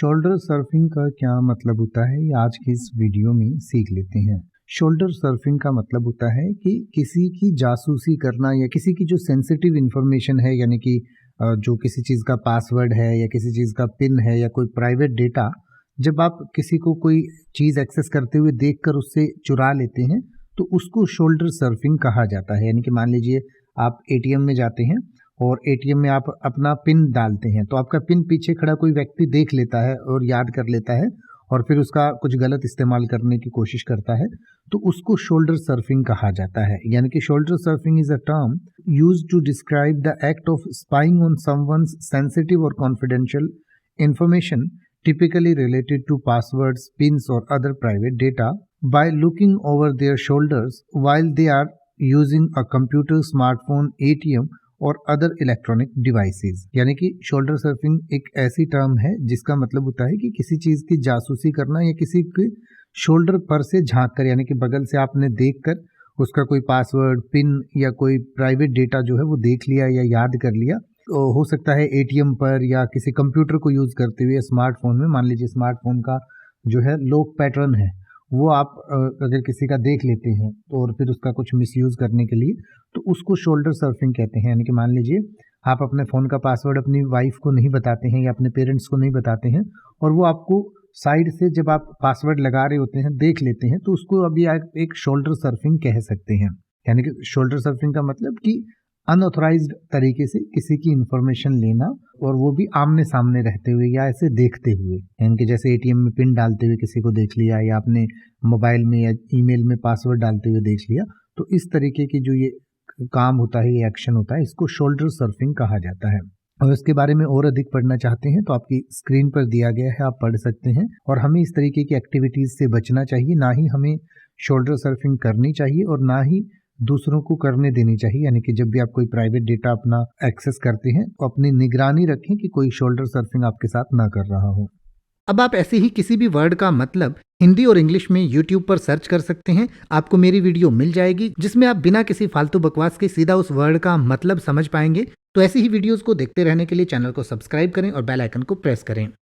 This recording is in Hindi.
शोल्डर सर्फिंग का क्या मतलब होता है, ये आज की इस वीडियो में सीख लेते हैं। शोल्डर सर्फिंग का मतलब होता है कि किसी की जासूसी करना या किसी की जो सेंसिटिव इंफॉर्मेशन है, यानी कि जो किसी चीज़ का पासवर्ड है या किसी चीज़ का पिन है या कोई प्राइवेट डेटा, जब आप किसी को कोई चीज़ एक्सेस करते हुए देखकर उससे चुरा लेते हैं तो उसको शोल्डर सर्फिंग कहा जाता है। यानी कि मान लीजिए आप एटीएम में जाते हैं और एटीएम में आप अपना पिन डालते हैं तो आपका पिन पीछे खड़ा कोई व्यक्ति देख लेता है और याद कर लेता है और फिर उसका कुछ गलत इस्तेमाल करने की कोशिश करता है, तो उसको शोल्डर सर्फिंग कहा जाता है। यानी कि shoulder surfing is a term used to describe the act of spying on someone's sensitive और confidential information typically related to passwords, pins or other private data by looking over their shoulders while they are using a computer, smartphone, ATM और अदर इलेक्ट्रॉनिक डिवाइसेस। यानी कि शोल्डर सर्फिंग एक ऐसी टर्म है जिसका मतलब होता है कि किसी चीज़ की जासूसी करना या किसी के शोल्डर पर से झांक कर, यानी कि बगल से आपने देखकर उसका कोई पासवर्ड, पिन या कोई प्राइवेट डेटा जो है वो देख लिया या याद कर लिया। तो हो सकता है एटीएम पर या किसी कंप्यूटर को यूज़ करते हुए स्मार्टफोन में, मान लीजिए स्मार्टफोन का जो है लॉक पैटर्न है वो आप अगर किसी का देख लेते हैं तो और फिर उसका कुछ मिसयूज़ करने के लिए, तो उसको शोल्डर सर्फिंग कहते हैं। यानी कि मान लीजिए आप अपने फ़ोन का पासवर्ड अपनी वाइफ को नहीं बताते हैं या अपने पेरेंट्स को नहीं बताते हैं और वो आपको साइड से जब आप पासवर्ड लगा रहे होते हैं देख लेते हैं, तो उसको अभी आप एक शोल्डर सर्फिंग कह सकते हैं। यानी कि शोल्डर सर्फिंग का मतलब कि अनऑथराइज्ड तरीके से किसी की इंफॉर्मेशन लेना और वो भी आमने सामने रहते हुए या ऐसे देखते हुए, यानी कि जैसे एटीएम में पिन डालते हुए किसी को देख लिया या आपने मोबाइल में या ईमेल में पासवर्ड डालते हुए देख लिया, तो इस तरीके की जो ये काम होता है, ये एक्शन होता है, इसको शोल्डर सर्फिंग कहा जाता है। और इसके बारे में और अधिक पढ़ना चाहते हैं तो आपकी स्क्रीन पर दिया गया है, आप पढ़ सकते हैं। और हमें इस तरीके की एक्टिविटीज़ से बचना चाहिए, ना ही हमें शोल्डर सर्फिंग करनी चाहिए और ना ही दूसरों को करने देनी चाहिए। यानी कि जब भी आप कोई प्राइवेट डेटा अपना एक्सेस करते हैं तो अपनी निगरानी रखें कि कोई शोल्डर सर्फिंग आपके साथ ना कर रहा हो। अब आप ऐसे ही किसी भी वर्ड का मतलब हिंदी और इंग्लिश में YouTube पर सर्च कर सकते हैं। आपको मेरी वीडियो मिल जाएगी जिसमें आप बिना किसी फालतू बकवास के सीधा उस वर्ड का मतलब समझ पाएंगे। तो ऐसी ही वीडियोस को देखते रहने के लिए चैनल को सब्सक्राइब करें और बेल आइकन को प्रेस करें।